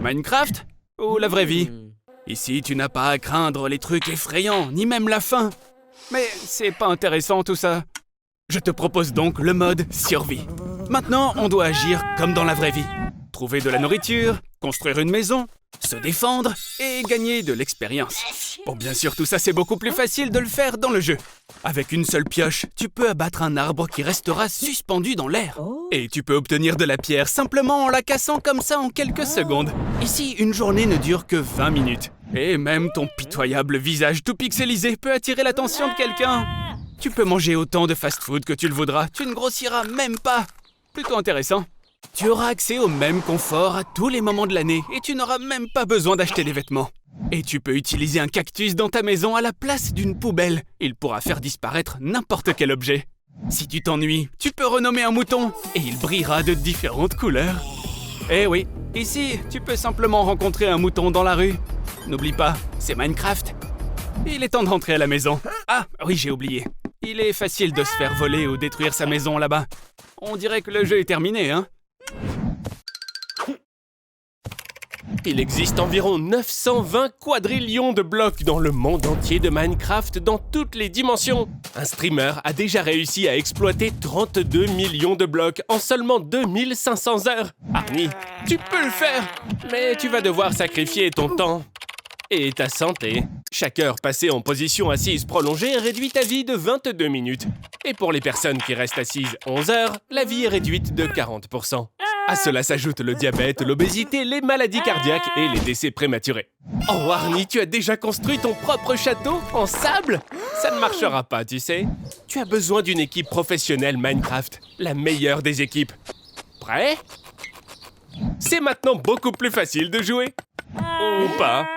Minecraft ou la vraie vie? Ici, tu n'as pas à craindre les trucs effrayants, ni même la faim. Mais c'est pas intéressant tout ça. Je te propose donc le mode survie. Maintenant, on doit agir comme dans la vraie vie. Trouver de la nourriture, construire une maison, se défendre et gagner de l'expérience. Bon, bien sûr, tout ça, c'est beaucoup plus facile de le faire dans le jeu. Avec une seule pioche, tu peux abattre un arbre qui restera suspendu dans l'air. Et tu peux obtenir de la pierre simplement en la cassant comme ça en quelques secondes. Ici, une journée ne dure que 20 minutes. Et même ton pitoyable visage tout pixelisé peut attirer l'attention de quelqu'un. Tu peux manger autant de fast-food que tu le voudras, tu ne grossiras même pas. Plutôt intéressant. Tu auras accès au même confort à tous les moments de l'année et tu n'auras même pas besoin d'acheter des vêtements. Et tu peux utiliser un cactus dans ta maison à la place d'une poubelle. Il pourra faire disparaître n'importe quel objet. Si tu t'ennuies, tu peux renommer un mouton et il brillera de différentes couleurs. Eh oui, ici, tu peux simplement rencontrer un mouton dans la rue. N'oublie pas, c'est Minecraft. Il est temps de rentrer à la maison. Ah, oui, j'ai oublié. Il est facile de se faire voler ou détruire sa maison là-bas. On dirait que le jeu est terminé, hein? Il existe environ 920 quadrillions de blocs dans le monde entier de Minecraft dans toutes les dimensions. Un streamer a déjà réussi à exploiter 32 millions de blocs en seulement 2500 heures. Arnie, tu peux le faire, mais tu vas devoir sacrifier ton temps et ta santé. Chaque heure passée en position assise prolongée réduit ta vie de 22 minutes. Et pour les personnes qui restent assises 11 heures, la vie est réduite de 40%. À cela s'ajoute le diabète, l'obésité, les maladies cardiaques et les décès prématurés. Oh Arnie, tu as déjà construit ton propre château en sable? Ça ne marchera pas, tu sais. Tu as besoin d'une équipe professionnelle Minecraft, la meilleure des équipes. Prêt? C'est maintenant beaucoup plus facile de jouer. Ou pas.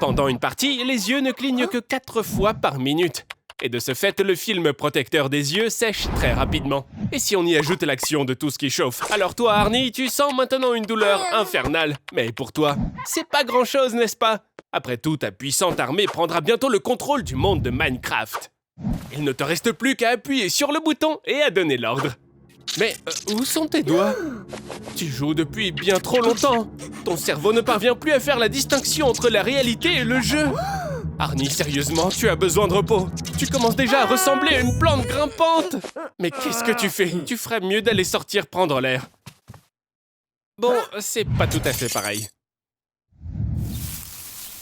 Pendant une partie, les yeux ne clignent que 4 fois par minute. Et de ce fait, le film protecteur des yeux sèche très rapidement. Et si on y ajoute l'action de tout ce qui chauffe, alors toi, Arnie, tu sens maintenant une douleur infernale. Mais pour toi, c'est pas grand-chose, n'est-ce pas? Après tout, ta puissante armée prendra bientôt le contrôle du monde de Minecraft. Il ne te reste plus qu'à appuyer sur le bouton et à donner l'ordre. Mais où sont tes doigts? Tu joues depuis bien trop longtemps. Ton cerveau ne parvient plus à faire la distinction entre la réalité et le jeu. Arnie, sérieusement, tu as besoin de repos. Tu commences déjà à ressembler à une plante grimpante. Mais qu'est-ce que tu fais? Tu ferais mieux d'aller sortir prendre l'air. Bon, c'est pas tout à fait pareil.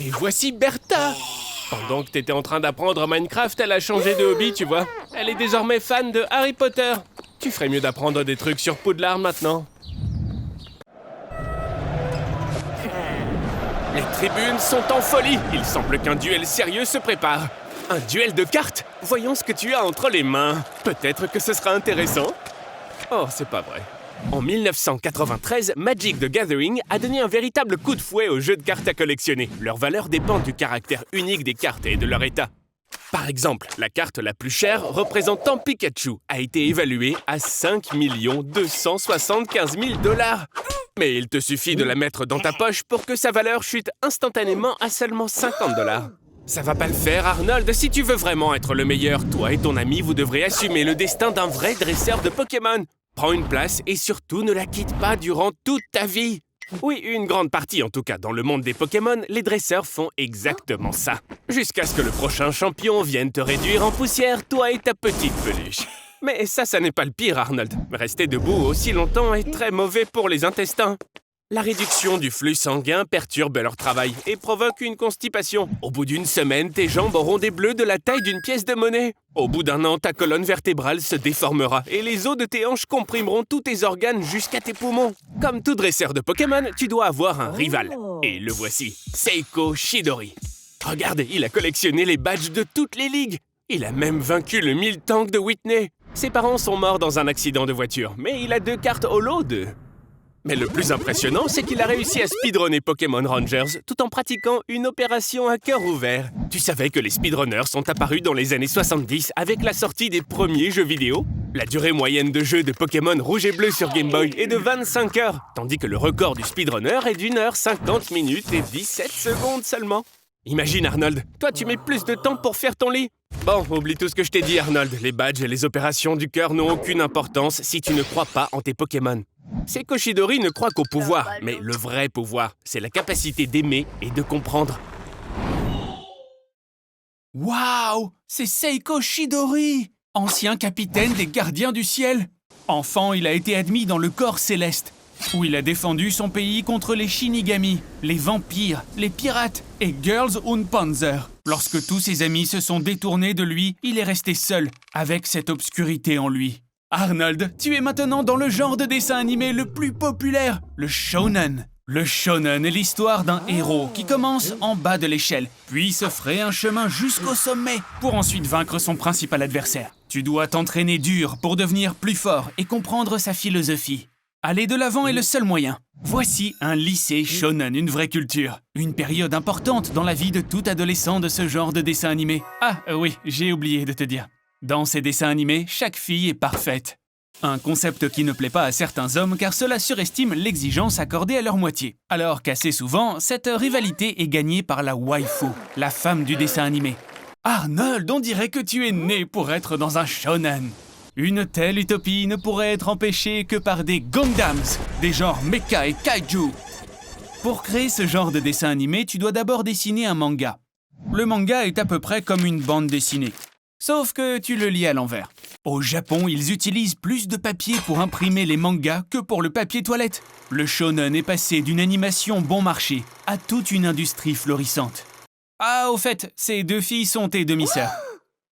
Et voici Bertha. Pendant que t'étais en train d'apprendre Minecraft, elle a changé de hobby, tu vois. Elle est désormais fan de Harry Potter. Tu ferais mieux d'apprendre des trucs sur Poudlard maintenant. Les tribunes sont en folie. Il semble qu'un duel sérieux se prépare. Un duel de cartes? Voyons ce que tu as entre les mains. Peut-être que ce sera intéressant. Oh, c'est pas vrai. En 1993, Magic the Gathering a donné un véritable coup de fouet aux jeux de cartes à collectionner. Leur valeur dépend du caractère unique des cartes et de leur état. Par exemple, la carte la plus chère, représentant Pikachu, a été évaluée à 5 275 000 $. Mais il te suffit de la mettre dans ta poche pour que sa valeur chute instantanément à seulement 50 $. Ça va pas le faire, Arnold. Si tu veux vraiment être le meilleur, toi et ton ami, vous devrez assumer le destin d'un vrai dresseur de Pokémon. Prends une place et surtout ne la quitte pas durant toute ta vie. Oui, une grande partie en tout cas. Dans le monde des Pokémon, les dresseurs font exactement ça. Jusqu'à ce que le prochain champion vienne te réduire en poussière, toi et ta petite peluche. Mais ça n'est pas le pire, Arnold. Rester debout aussi longtemps est très mauvais pour les intestins. La réduction du flux sanguin perturbe leur travail et provoque une constipation. Au bout d'une semaine, tes jambes auront des bleus de la taille d'une pièce de monnaie. Au bout d'un an, ta colonne vertébrale se déformera et les os de tes hanches comprimeront tous tes organes jusqu'à tes poumons. Comme tout dresseur de Pokémon, tu dois avoir un rival. Et le voici, Seiko Shidori. Regarde, il a collectionné les badges de toutes les ligues. Il a même vaincu le 1000 tank de Whitney. Ses parents sont morts dans un accident de voiture, mais il a 2 cartes holo de... Mais le plus impressionnant, c'est qu'il a réussi à speedrunner Pokémon Rangers tout en pratiquant une opération à cœur ouvert. Tu savais que les speedrunners sont apparus dans les années 70 avec la sortie des premiers jeux vidéo? La durée moyenne de jeu de Pokémon rouge et bleu sur Game Boy est de 25 heures, tandis que le record du speedrunner est d'1 h 50 minutes et 17 secondes seulement. Imagine, Arnold, toi tu mets plus de temps pour faire ton lit. Bon, oublie tout ce que je t'ai dit, Arnold. Les badges et les opérations du cœur n'ont aucune importance si tu ne crois pas en tes Pokémon. Seiko Chidori ne croit qu'au pouvoir, mais le vrai pouvoir, c'est la capacité d'aimer et de comprendre. Waouh! C'est Seiko Chidori, ancien capitaine des Gardiens du Ciel. Enfant, il a été admis dans le corps céleste, où il a défendu son pays contre les Shinigami, les vampires, les pirates et Girls und Panzer. Lorsque tous ses amis se sont détournés de lui, il est resté seul, avec cette obscurité en lui. Arnold, tu es maintenant dans le genre de dessin animé le plus populaire, le shonen. Le shonen est l'histoire d'un héros qui commence en bas de l'échelle, puis se fraye un chemin jusqu'au sommet pour ensuite vaincre son principal adversaire. Tu dois t'entraîner dur pour devenir plus fort et comprendre sa philosophie. Aller de l'avant est le seul moyen. Voici un lycée shonen, une vraie culture. Une période importante dans la vie de tout adolescent de ce genre de dessin animé. Ah oui, j'ai oublié de te dire. Dans ces dessins animés, chaque fille est parfaite. Un concept qui ne plaît pas à certains hommes car cela surestime l'exigence accordée à leur moitié. Alors qu'assez souvent, cette rivalité est gagnée par la waifu, la femme du dessin animé. Arnold, on dirait que tu es né pour être dans un shonen. Une telle utopie ne pourrait être empêchée que par des Gundams, des genres mecha et kaiju. Pour créer ce genre de dessin animé, tu dois d'abord dessiner un manga. Le manga est à peu près comme une bande dessinée. Sauf que tu le lis à l'envers. Au Japon, ils utilisent plus de papier pour imprimer les mangas que pour le papier toilette. Le shonen est passé d'une animation bon marché à toute une industrie florissante. Ah, au fait, ces deux filles sont tes demi-sœurs.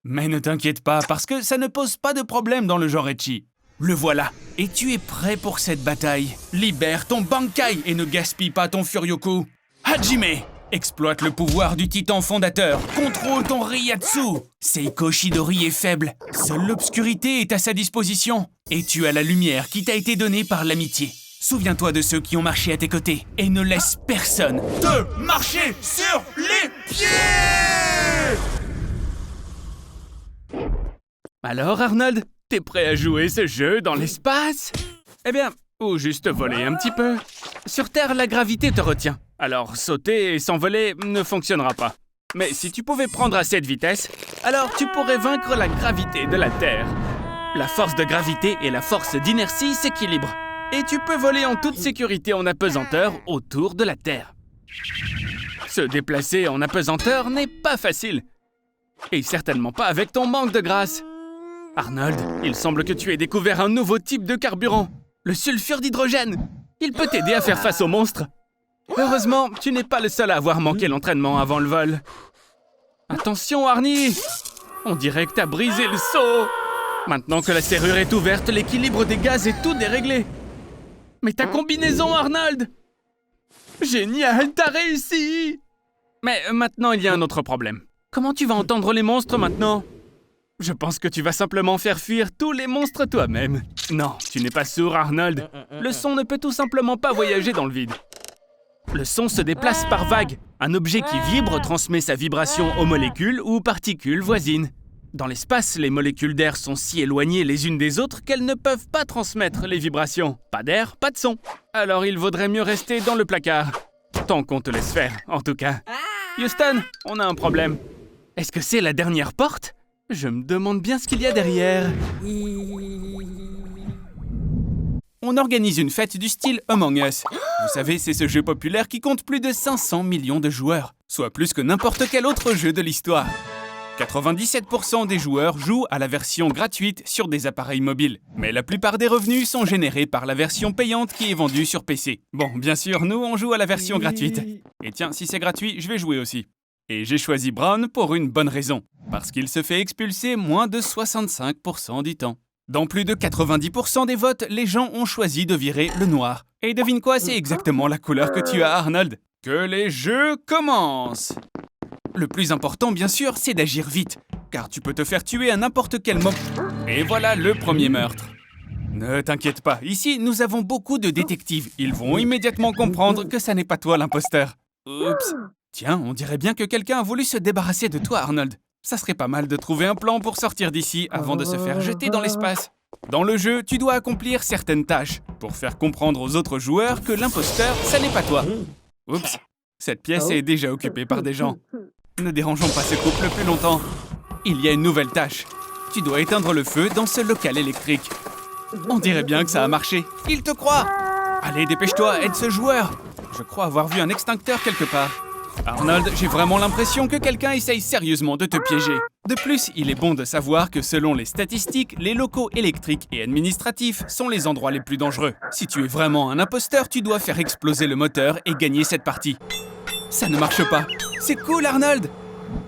Mais ne t'inquiète pas, parce que ça ne pose pas de problème dans le genre ecchi. Le voilà, et tu es prêt pour cette bataille. Libère ton Bankai et ne gaspille pas ton Furyoku. Hajime! Exploite le pouvoir du titan fondateur. Contrôle ton Ryatsu. Seiko Chidori est faible. Seule l'obscurité est à sa disposition. Et tu as la lumière qui t'a été donnée par l'amitié. Souviens-toi de ceux qui ont marché à tes côtés. Et ne laisse personne te marcher sur les pieds! Alors Arnold, t'es prêt à jouer ce jeu dans l'espace? Eh bien, ou juste voler un petit peu. Sur Terre, la gravité te retient. Alors, sauter et s'envoler ne fonctionnera pas. Mais si tu pouvais prendre assez de vitesse, alors tu pourrais vaincre la gravité de la Terre. La force de gravité et la force d'inertie s'équilibrent. Et tu peux voler en toute sécurité en apesanteur autour de la Terre. Se déplacer en apesanteur n'est pas facile. Et certainement pas avec ton manque de grâce. Arnold, il semble que tu aies découvert un nouveau type de carburant. Le sulfure d'hydrogène. Il peut t'aider à faire face aux monstres. Heureusement, tu n'es pas le seul à avoir manqué l'entraînement avant le vol. Attention, Arnie! On dirait que t'as brisé le seau! Maintenant que la serrure est ouverte, l'équilibre des gaz est tout déréglé. Mais ta combinaison, Arnold! Génial, t'as réussi! Mais maintenant, il y a un autre problème. Comment tu vas entendre les monstres maintenant? Je pense que tu vas simplement faire fuir tous les monstres toi-même. Non, tu n'es pas sourd, Arnold. Le son ne peut tout simplement pas voyager dans le vide. Le son se déplace par vagues. Un objet qui vibre transmet sa vibration aux molécules ou particules voisines. Dans l'espace, les molécules d'air sont si éloignées les unes des autres qu'elles ne peuvent pas transmettre les vibrations. Pas d'air, pas de son. Alors il vaudrait mieux rester dans le placard. Tant qu'on te laisse faire, en tout cas. Houston, on a un problème. Est-ce que c'est la dernière porte? Je me demande bien ce qu'il y a derrière. On organise une fête du style Among Us. Vous savez, c'est ce jeu populaire qui compte plus de 500 millions de joueurs, soit plus que n'importe quel autre jeu de l'histoire. 97% des joueurs jouent à la version gratuite sur des appareils mobiles. Mais la plupart des revenus sont générés par la version payante qui est vendue sur PC. Bon, bien sûr, nous, on joue à la version gratuite. Et tiens, si c'est gratuit, je vais jouer aussi. Et j'ai choisi Brown pour une bonne raison. Parce qu'il se fait expulser moins de 65% du temps. Dans plus de 90% des votes, les gens ont choisi de virer le noir. Et devine quoi, c'est exactement la couleur que tu as, Arnold. Que les jeux commencent! Le plus important, bien sûr, c'est d'agir vite, car tu peux te faire tuer à n'importe quel moment. Et voilà le premier meurtre. Ne t'inquiète pas, ici, nous avons beaucoup de détectives. Ils vont immédiatement comprendre que ça n'est pas toi l'imposteur. Oups. Tiens, on dirait bien que quelqu'un a voulu se débarrasser de toi, Arnold. Ça serait pas mal de trouver un plan pour sortir d'ici avant de se faire jeter dans l'espace. Dans le jeu, tu dois accomplir certaines tâches pour faire comprendre aux autres joueurs que l'imposteur, ça n'est pas toi. Oups. Cette pièce est déjà occupée par des gens. Ne dérangeons pas ce couple plus longtemps. Il y a une nouvelle tâche. Tu dois éteindre le feu dans ce local électrique. On dirait bien que ça a marché. Il te croit. Allez, dépêche-toi, aide ce joueur. Je crois avoir vu un extincteur quelque part. Arnold, j'ai vraiment l'impression que quelqu'un essaye sérieusement de te piéger. De plus, il est bon de savoir que selon les statistiques, les locaux électriques et administratifs sont les endroits les plus dangereux. Si tu es vraiment un imposteur, tu dois faire exploser le moteur et gagner cette partie. Ça ne marche pas. C'est cool, Arnold.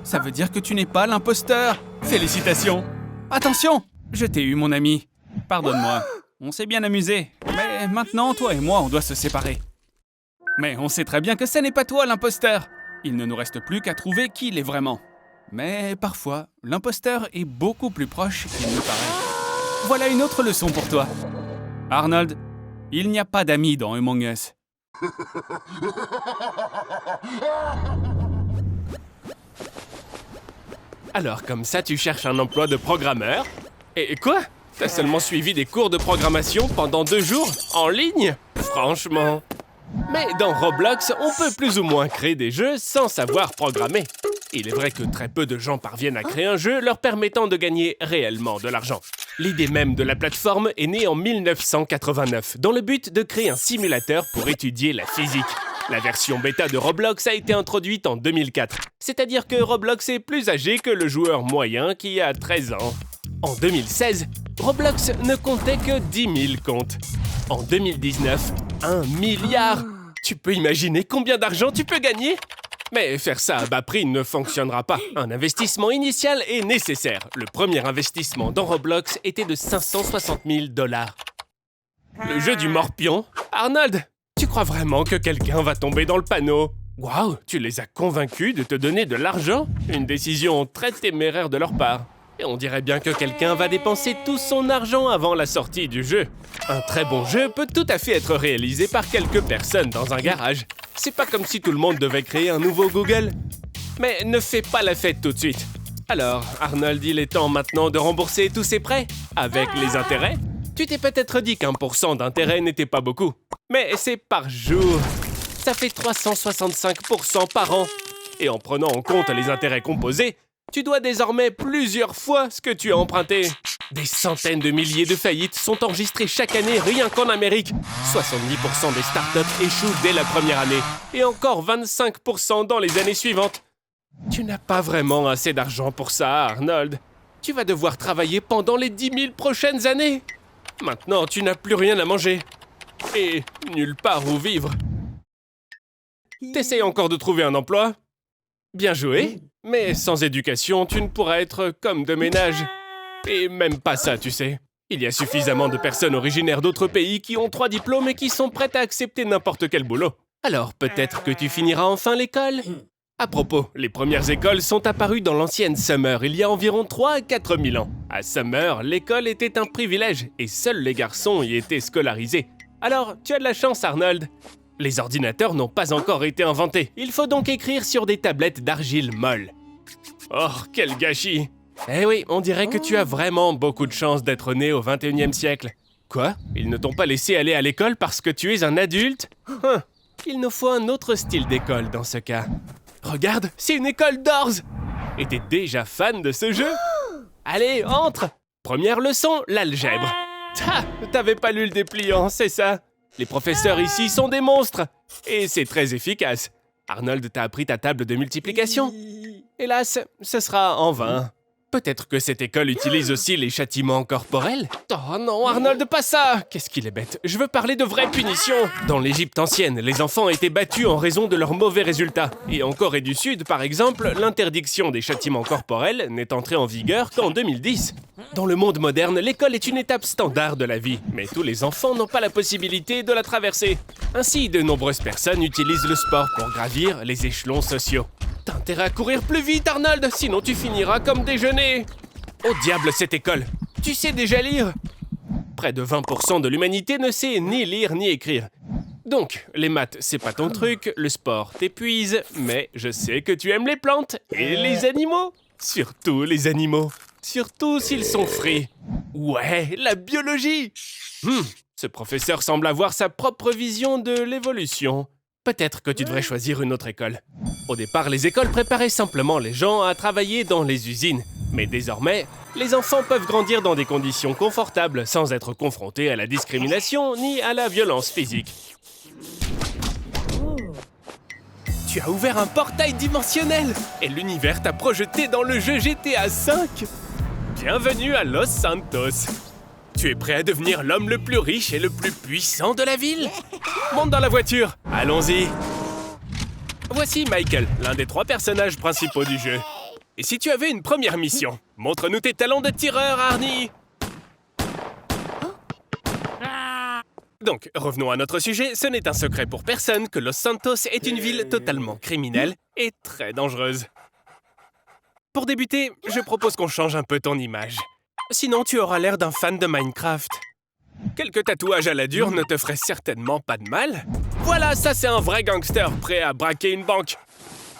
Ça veut dire que tu n'es pas l'imposteur. Félicitations. Attention, je t'ai eu, mon ami. Pardonne-moi. On s'est bien amusé. Mais maintenant, toi et moi, on doit se séparer. Mais on sait très bien que ce n'est pas toi l'imposteur. Il ne nous reste plus qu'à trouver qui l'est vraiment. Mais parfois, l'imposteur est beaucoup plus proche qu'il ne paraît. Voilà une autre leçon pour toi. Arnold, il n'y a pas d'amis dans Among Us. Alors comme ça, tu cherches un emploi de programmeur? Et quoi? T'as seulement suivi des cours de programmation pendant 2 jours, en ligne? Franchement. Mais dans Roblox, on peut plus ou moins créer des jeux sans savoir programmer. Il est vrai que très peu de gens parviennent à créer un jeu leur permettant de gagner réellement de l'argent. L'idée même de la plateforme est née en 1989, dans le but de créer un simulateur pour étudier la physique. La version bêta de Roblox a été introduite en 2004, c'est-à-dire que Roblox est plus âgé que le joueur moyen qui a 13 ans. En 2016, Roblox ne comptait que 10 000 comptes. En 2019, 1 milliard! Tu peux imaginer combien d'argent tu peux gagner? Mais faire ça à bas prix ne fonctionnera pas. Un investissement initial est nécessaire. Le premier investissement dans Roblox était de 560 000 $. Le jeu du morpion? Arnold, tu crois vraiment que quelqu'un va tomber dans le panneau? Waouh, tu les as convaincus de te donner de l'argent? Une décision très téméraire de leur part. Et on dirait bien que quelqu'un va dépenser tout son argent avant la sortie du jeu. Un très bon jeu peut tout à fait être réalisé par quelques personnes dans un garage. C'est pas comme si tout le monde devait créer un nouveau Google. Mais ne fais pas la fête tout de suite. Alors, Arnold, il est temps maintenant de rembourser tous ses prêts avec les intérêts. Tu t'es peut-être dit qu'1% d'intérêt n'était pas beaucoup. Mais c'est par jour. Ça fait 365% par an. Et en prenant en compte les intérêts composés, tu dois désormais plusieurs fois ce que tu as emprunté. Des centaines de milliers de faillites sont enregistrées chaque année rien qu'en Amérique. 70% des startups échouent dès la première année. Et encore 25% dans les années suivantes. Tu n'as pas vraiment assez d'argent pour ça, Arnold. Tu vas devoir travailler pendant les 10 000 prochaines années. Maintenant, tu n'as plus rien à manger. Et nulle part où vivre. T'essayes encore de trouver un emploi? Bien joué. Mais sans éducation, tu ne pourras être comme de ménage. Et même pas ça, tu sais. Il y a suffisamment de personnes originaires d'autres pays qui ont 3 diplômes et qui sont prêtes à accepter n'importe quel boulot. Alors peut-être que tu finiras enfin l'école? À propos, les premières écoles sont apparues dans l'ancienne Summer il y a environ 3 à 4 000 ans. À Summer, l'école était un privilège et seuls les garçons y étaient scolarisés. Alors, tu as de la chance, Arnold. Les ordinateurs n'ont pas encore été inventés. Il faut donc écrire sur des tablettes d'argile molle. Oh, quel gâchis! Eh oui, on dirait que tu as vraiment beaucoup de chance d'être né au 21e siècle. Quoi? Ils ne t'ont pas laissé aller à l'école parce que tu es un adulte? Il nous faut un autre style d'école dans ce cas. Regarde, c'est une école d'Ors! Et t'es déjà fan de ce jeu? Allez, entre! Première leçon, l'algèbre. T'avais pas lu le dépliant, c'est ça? Les professeurs ici sont des monstres. Et c'est très efficace. Arnold t'a appris ta table de multiplication. Hélas, ce sera en vain. Peut-être que cette école utilise aussi les châtiments corporels? Oh non, Arnold, pas ça! Qu'est-ce qu'il est bête. Je veux parler de vraies punitions. Dans l'Égypte ancienne, les enfants étaient battus en raison de leurs mauvais résultats. Et en Corée du Sud, par exemple, l'interdiction des châtiments corporels n'est entrée en vigueur qu'en 2010. Dans le monde moderne, l'école est une étape standard de la vie, mais tous les enfants n'ont pas la possibilité de la traverser. Ainsi, de nombreuses personnes utilisent le sport pour gravir les échelons sociaux. T'as intérêt à courir plus vite, Arnold, sinon tu finiras comme déjeuner. Au diable, cette école! Tu sais déjà lire? Près de 20% de l'humanité ne sait ni lire ni écrire. Donc, les maths, c'est pas ton truc, le sport t'épuise, mais je sais que tu aimes les plantes et les animaux. Surtout les animaux. Surtout s'ils sont frits. Ouais, la biologie! Ce professeur semble avoir sa propre vision de l'évolution. Peut-être que tu devrais choisir une autre école. Au départ, les écoles préparaient simplement les gens à travailler dans les usines. Mais désormais, les enfants peuvent grandir dans des conditions confortables sans être confrontés à la discrimination ni à la violence physique. Tu as ouvert un portail dimensionnel et l'univers t'a projeté dans le jeu GTA V. Bienvenue à Los Santos. Tu es prêt à devenir l'homme le plus riche et le plus puissant de la ville? Monte dans la voiture, allons-y. Voici Michael, l'un des 3 personnages principaux du jeu. Et si tu avais une première mission, montre-nous tes talents de tireur, Arnie. Donc, revenons à notre sujet. Ce n'est un secret pour personne que Los Santos est une ville totalement criminelle et très dangereuse. Pour débuter, je propose qu'on change un peu ton image. Sinon, tu auras l'air d'un fan de Minecraft. Quelques tatouages à la dure ne te feraient certainement pas de mal. Voilà, ça c'est un vrai gangster prêt à braquer une banque.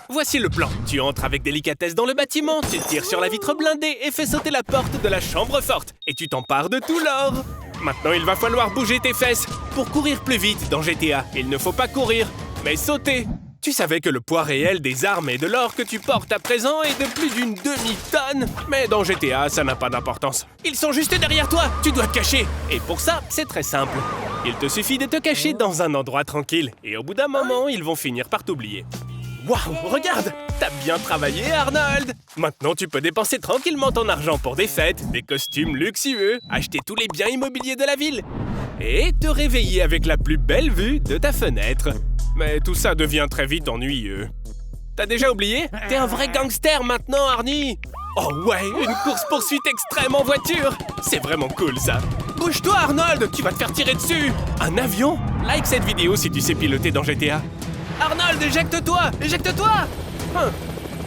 Voici le plan. Tu entres avec délicatesse dans le bâtiment, tu tires sur la vitre blindée et fais sauter la porte de la chambre forte. Et tu t'empares de tout l'or. Maintenant, il va falloir bouger tes fesses. Pour courir plus vite dans GTA, il ne faut pas courir, mais sauter. Tu savais que le poids réel des armes et de l'or que tu portes à présent est de plus d'une demi-tonne. Mais dans GTA, ça n'a pas d'importance. Ils sont juste derrière toi, tu dois te cacher. Et pour ça, c'est très simple. Il te suffit de te cacher dans un endroit tranquille. Et au bout d'un moment, ils vont finir par t'oublier. Waouh, regarde! T'as bien travaillé, Arnold! Maintenant, tu peux dépenser tranquillement ton argent pour des fêtes, des costumes luxueux, acheter tous les biens immobiliers de la ville et te réveiller avec la plus belle vue de ta fenêtre. Mais tout ça devient très vite ennuyeux. T'as déjà oublié? T'es un vrai gangster maintenant, Arnie! Oh ouais, une course-poursuite extrême en voiture! C'est vraiment cool, ça! Bouge-toi, Arnold! Tu vas te faire tirer dessus! Un avion? Like cette vidéo si tu sais piloter dans GTA. Arnold, éjecte-toi! Éjecte-toi!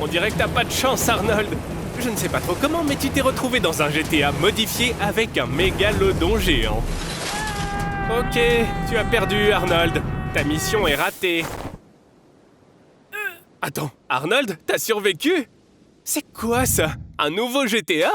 On dirait que t'as pas de chance, Arnold. Je ne sais pas trop comment, mais tu t'es retrouvé dans un GTA modifié avec un mégalodon géant. Ok, tu as perdu, Arnold. Ta mission est ratée. Attends, Arnold, t'as survécu? C'est quoi ça? Un nouveau GTA?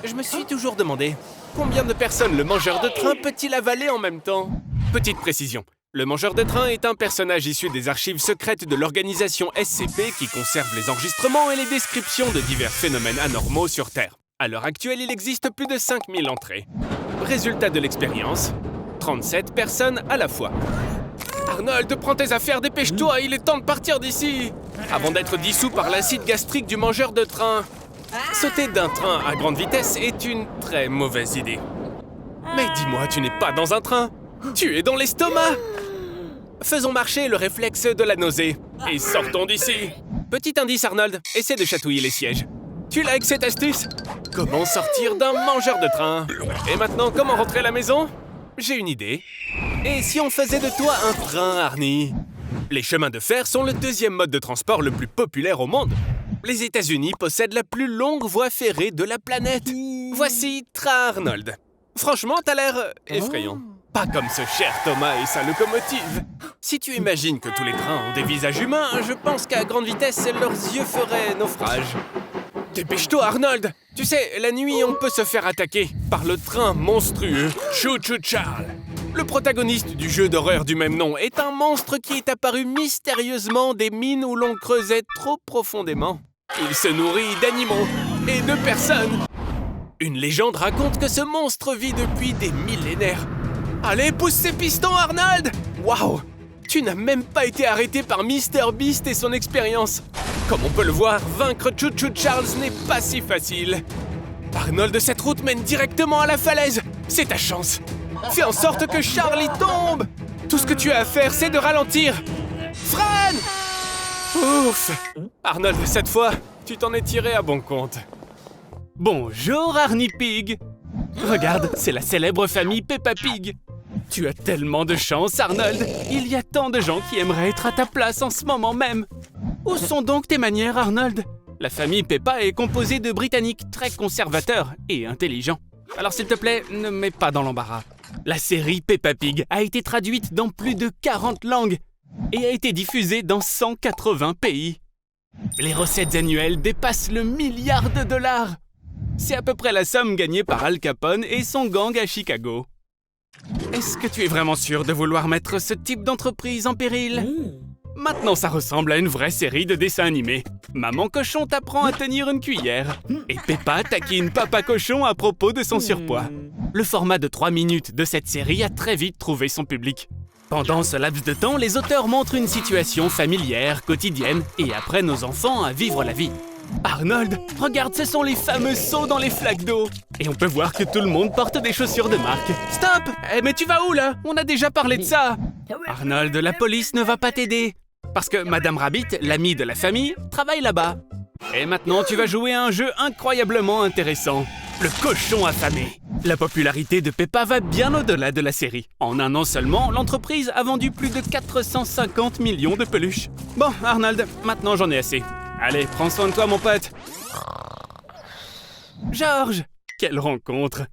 Je me suis toujours demandé, combien de personnes le mangeur de train peut-il avaler en même temps? Petite précision, le mangeur de train est un personnage issu des archives secrètes de l'organisation SCP qui conserve les enregistrements et les descriptions de divers phénomènes anormaux sur Terre. À l'heure actuelle, il existe plus de 5000 entrées. Résultat de l'expérience, 37 personnes à la fois. Arnold, prends tes affaires, dépêche-toi, il est temps de partir d'ici! Avant d'être dissous par l'acide gastrique du mangeur de train. Sauter d'un train à grande vitesse est une très mauvaise idée. Mais dis-moi, tu n'es pas dans un train, tu es dans l'estomac! Faisons marcher le réflexe de la nausée et sortons d'ici. Petit indice, Arnold, essaie de chatouiller les sièges. Tu likes cette astuce? Comment sortir d'un mangeur de train? Et maintenant, comment rentrer à la maison? J'ai une idée. Et si on faisait de toi un train, Arnie? Les chemins de fer sont le deuxième mode de transport le plus populaire au monde. Les États-Unis possèdent la plus longue voie ferrée de la planète. Voici Train Arnold. Franchement, t'as l'air effrayant. Pas comme ce cher Thomas et sa locomotive. Si tu imagines que tous les trains ont des visages humains, je pense qu'à grande vitesse, leurs yeux feraient naufrage. Dépêche-toi, Arnold! Tu sais, la nuit, on peut se faire attaquer par le train monstrueux Choo Choo Charles. Le protagoniste du jeu d'horreur du même nom est un monstre qui est apparu mystérieusement des mines où l'on creusait trop profondément. Il se nourrit d'animaux et de personnes. Une légende raconte que ce monstre vit depuis des millénaires. Allez, pousse ces pistons, Arnold! Waouh! Tu n'as même pas été arrêté par MrBeast et son expérience. Comme on peut le voir, vaincre Choo Choo Charles n'est pas si facile. Arnold, cette route mène directement à la falaise. C'est ta chance. Fais en sorte que Charlie tombe. Tout ce que tu as à faire, c'est de ralentir. Freine! Ouf! Arnold, cette fois, tu t'en es tiré à bon compte. Bonjour, Arnie Pig. Regarde, c'est la célèbre famille Peppa Pig. Tu as tellement de chance, Arnold. Il y a tant de gens qui aimeraient être à ta place en ce moment même. Où sont donc tes manières, Arnold? La famille Peppa est composée de Britanniques très conservateurs et intelligents. Alors s'il te plaît, ne mets pas dans l'embarras. La série Peppa Pig a été traduite dans plus de 40 langues et a été diffusée dans 180 pays. Les recettes annuelles dépassent le $1 milliard. C'est à peu près la somme gagnée par Al Capone et son gang à Chicago. Est-ce que tu es vraiment sûr de vouloir mettre ce type d'entreprise en péril? Maintenant, ça ressemble à une vraie série de dessins animés. Maman Cochon t'apprend à tenir une cuillère. Et Peppa taquine Papa Cochon à propos de son surpoids. Le format de 3 minutes de cette série a très vite trouvé son public. Pendant ce laps de temps, les auteurs montrent une situation familière, quotidienne, et apprennent aux enfants à vivre la vie. Arnold, regarde, ce sont les fameux sauts dans les flaques d'eau. Et on peut voir que tout le monde porte des chaussures de marque. Stop! Mais tu vas où là? On a déjà parlé de ça. Arnold, la police ne va pas t'aider. Parce que Madame Rabbit, l'amie de la famille, travaille là-bas. Et maintenant, tu vas jouer à un jeu incroyablement intéressant. Le cochon affamé. La popularité de Peppa va bien au-delà de la série. En un an seulement, l'entreprise a vendu plus de 450 millions de peluches. Bon, Arnold, maintenant j'en ai assez. Allez, prends soin de toi, mon pote. George, quelle rencontre.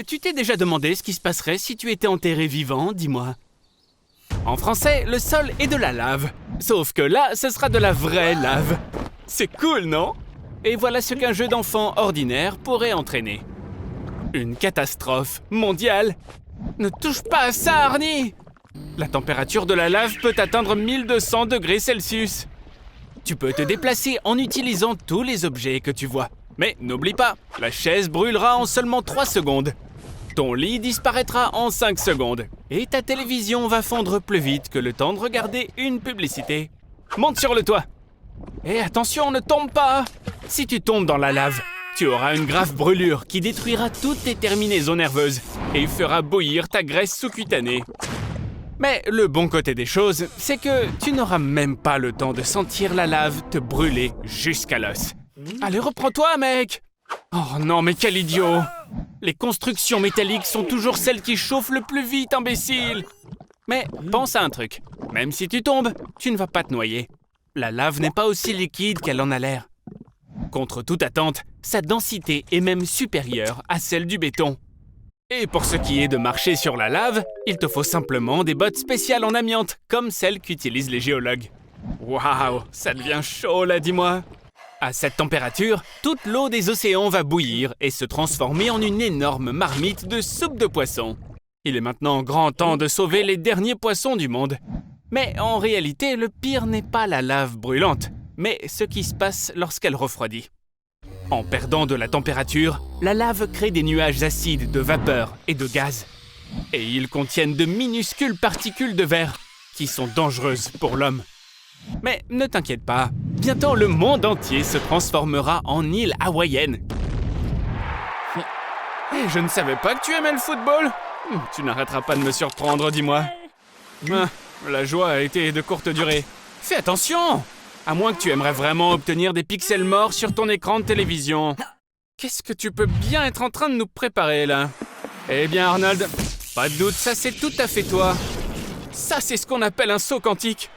Tu t'es déjà demandé ce qui se passerait si tu étais enterré vivant, dis-moi. En français, le sol est de la lave. Sauf que là, ce sera de la vraie lave. C'est cool, non? Et voilà ce qu'un jeu d'enfant ordinaire pourrait entraîner. Une catastrophe mondiale. Ne touche pas à ça, Arnie! La température de la lave peut atteindre 1200 degrés Celsius. Tu peux te déplacer en utilisant tous les objets que tu vois. Mais n'oublie pas, la chaise brûlera en seulement 3 secondes. Ton lit disparaîtra en 5 secondes. Et ta télévision va fondre plus vite que le temps de regarder une publicité. Monte sur le toit. Et attention, ne tombe pas! Si tu tombes dans la lave, tu auras une grave brûlure qui détruira toutes tes terminaisons nerveuses et fera bouillir ta graisse sous-cutanée. Mais le bon côté des choses, c'est que tu n'auras même pas le temps de sentir la lave te brûler jusqu'à l'os. Allez, reprends-toi, mec! Oh non, mais quel idiot! Les constructions métalliques sont toujours celles qui chauffent le plus vite, imbécile! Mais pense à un truc. Même si tu tombes, tu ne vas pas te noyer. La lave n'est pas aussi liquide qu'elle en a l'air. Contre toute attente, sa densité est même supérieure à celle du béton. Et pour ce qui est de marcher sur la lave, il te faut simplement des bottes spéciales en amiante, comme celles qu'utilisent les géologues. Waouh, ça devient chaud là, dis-moi! À cette température, toute l'eau des océans va bouillir et se transformer en une énorme marmite de soupe de poisson. Il est maintenant grand temps de sauver les derniers poissons du monde. Mais en réalité, le pire n'est pas la lave brûlante, mais ce qui se passe lorsqu'elle refroidit. En perdant de la température, la lave crée des nuages acides de vapeur et de gaz. Et ils contiennent de minuscules particules de verre qui sont dangereuses pour l'homme. Mais ne t'inquiète pas, bientôt le monde entier se transformera en île hawaïenne. Et je ne savais pas que tu aimais le football. Tu n'arrêteras pas de me surprendre, dis-moi. La joie a été de courte durée. Fais attention! À moins que tu aimerais vraiment obtenir des pixels morts sur ton écran de télévision. Qu'est-ce que tu peux bien être en train de nous préparer, là? Eh bien, Arnold, pas de doute, ça c'est tout à fait toi. Ça, c'est ce qu'on appelle un saut quantique.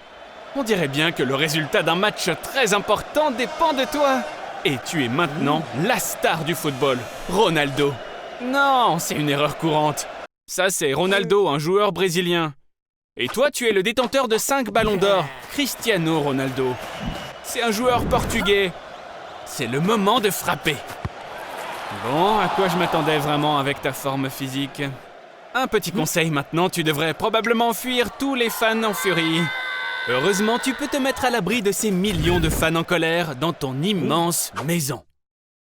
On dirait bien que le résultat d'un match très important dépend de toi. Et tu es maintenant la star du football, Ronaldo. Non, c'est une erreur courante. Ça, c'est Ronaldo, un joueur brésilien. Et toi, tu es le détenteur de 5 ballons d'or, Cristiano Ronaldo. C'est un joueur portugais. C'est le moment de frapper. Bon, à quoi je m'attendais vraiment avec ta forme physique? Un petit conseil maintenant, tu devrais probablement fuir tous les fans en furie. Heureusement, tu peux te mettre à l'abri de ces millions de fans en colère dans ton immense maison.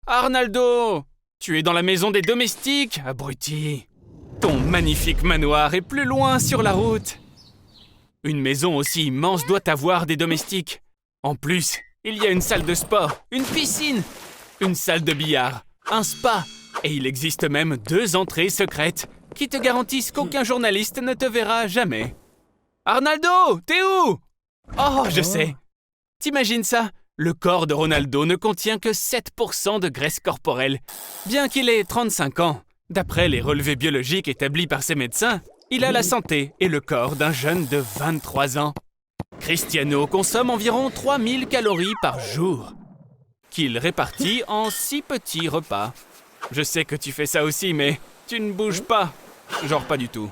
Arnaldo, tu es dans la maison des domestiques, abruti. Ton magnifique manoir est plus loin sur la route. Une maison aussi immense doit avoir des domestiques. En plus, il y a une salle de sport, une piscine, une salle de billard, un spa. Et il existe même 2 entrées secrètes qui te garantissent qu'aucun journaliste ne te verra jamais. Arnaldo, t'es où? Oh, je sais. T'imagines ça? Le corps de Ronaldo ne contient que 7% de graisse corporelle, bien qu'il ait 35 ans. D'après les relevés biologiques établis par ses médecins, il a la santé et le corps d'un jeune de 23 ans. Cristiano consomme environ 3000 calories par jour, qu'il répartit en 6 petits repas. Je sais que tu fais ça aussi, mais tu ne bouges pas. Genre pas du tout.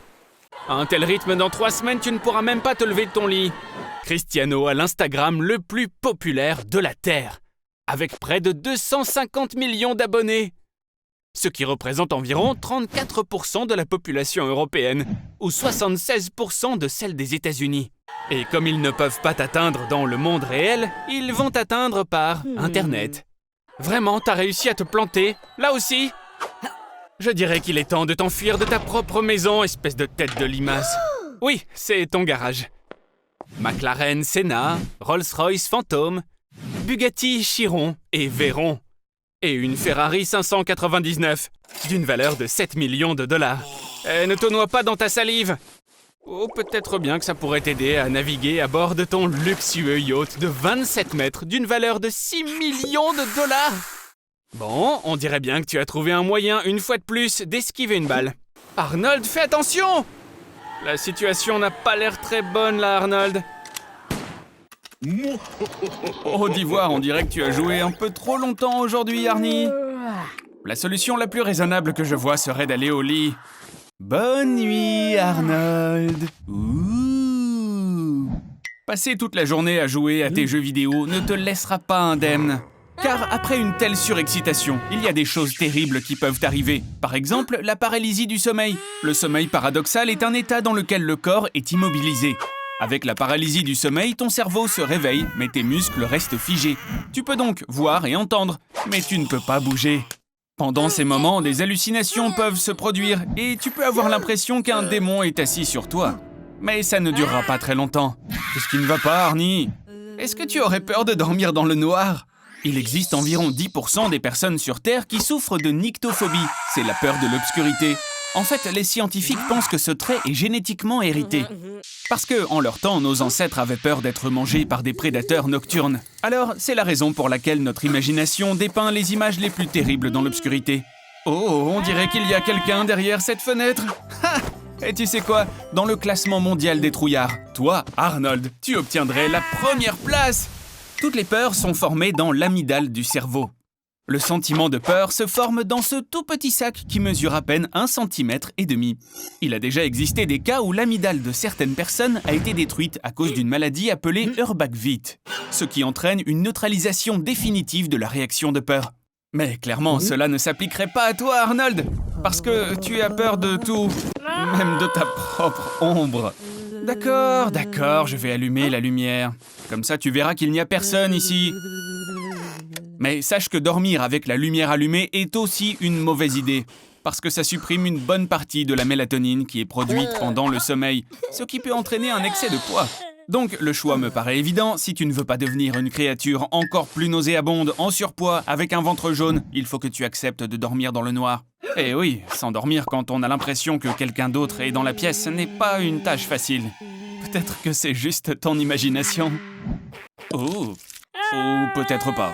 À un tel rythme, dans 3 semaines, tu ne pourras même pas te lever de ton lit. Cristiano a l'Instagram le plus populaire de la Terre, avec près de 250 millions d'abonnés. ce qui représente environ 34% de la population européenne, ou 76% de celle des États-Unis. Et comme ils ne peuvent pas t'atteindre dans le monde réel, ils vont t'atteindre par Internet. Vraiment, t'as réussi à te planter, là aussi? Je dirais qu'il est temps de t'enfuir de ta propre maison, espèce de tête de limace. Oui, c'est ton garage. McLaren Senna, Rolls-Royce Phantom, Bugatti Chiron et Veyron. Et une Ferrari 599, d'une valeur de 7 millions de dollars. Ne te noie pas dans ta salive. Oh, peut-être bien que ça pourrait t'aider à naviguer à bord de ton luxueux yacht de 27 mètres d'une valeur de 6 millions de dollars. Bon, on dirait bien que tu as trouvé un moyen, une fois de plus, d'esquiver une balle. Arnold, fais attention! La situation n'a pas l'air très bonne là, Arnold. Oh, d'Ivoire, on dirait que tu as joué un peu trop longtemps aujourd'hui, Arnie. La solution la plus raisonnable que je vois serait d'aller au lit. Bonne nuit, Arnold. Ouh. Passer toute la journée à jouer à tes jeux vidéo ne te laissera pas indemne. Car après une telle surexcitation, il y a des choses terribles qui peuvent arriver. Par exemple, la paralysie du sommeil. Le sommeil paradoxal est un état dans lequel le corps est immobilisé. Avec la paralysie du sommeil, ton cerveau se réveille, mais tes muscles restent figés. Tu peux donc voir et entendre, mais tu ne peux pas bouger. Pendant ces moments, des hallucinations peuvent se produire et tu peux avoir l'impression qu'un démon est assis sur toi. Mais ça ne durera pas très longtemps. Qu'est-ce qui ne va pas, Arnie? Est-ce que tu aurais peur de dormir dans le noir? Il existe environ 10% des personnes sur Terre qui souffrent de nyctophobie. C'est la peur de l'obscurité. En fait, les scientifiques pensent que ce trait est génétiquement hérité. Parce que, en leur temps, nos ancêtres avaient peur d'être mangés par des prédateurs nocturnes. Alors, c'est la raison pour laquelle notre imagination dépeint les images les plus terribles dans l'obscurité. Oh, on dirait qu'il y a quelqu'un derrière cette fenêtre. Ha! Et tu sais quoi? Dans le classement mondial des trouillards, toi, Arnold, tu obtiendrais la première place! Toutes les peurs sont formées dans l'amygdale du cerveau. Le sentiment de peur se forme dans ce tout petit sac qui mesure à peine 1,5 cm. Il a déjà existé des cas où l'amygdale de certaines personnes a été détruite à cause d'une maladie appelée Urbach-Witt, ce qui entraîne une neutralisation définitive de la réaction de peur. Mais clairement, cela ne s'appliquerait pas à toi, Arnold, parce que tu as peur de tout, même de ta propre ombre. D'accord, je vais allumer la lumière. Comme ça, tu verras qu'il n'y a personne ici. Mais sache que dormir avec la lumière allumée est aussi une mauvaise idée, parce que ça supprime une bonne partie de la mélatonine qui est produite pendant le sommeil, ce qui peut entraîner un excès de poids. Donc, le choix me paraît évident, si tu ne veux pas devenir une créature encore plus nauséabonde, en surpoids, avec un ventre jaune, il faut que tu acceptes de dormir dans le noir. Et oui, s'endormir quand on a l'impression que quelqu'un d'autre est dans la pièce n'est pas une tâche facile. Peut-être que c'est juste ton imagination. Oh, ou peut-être pas.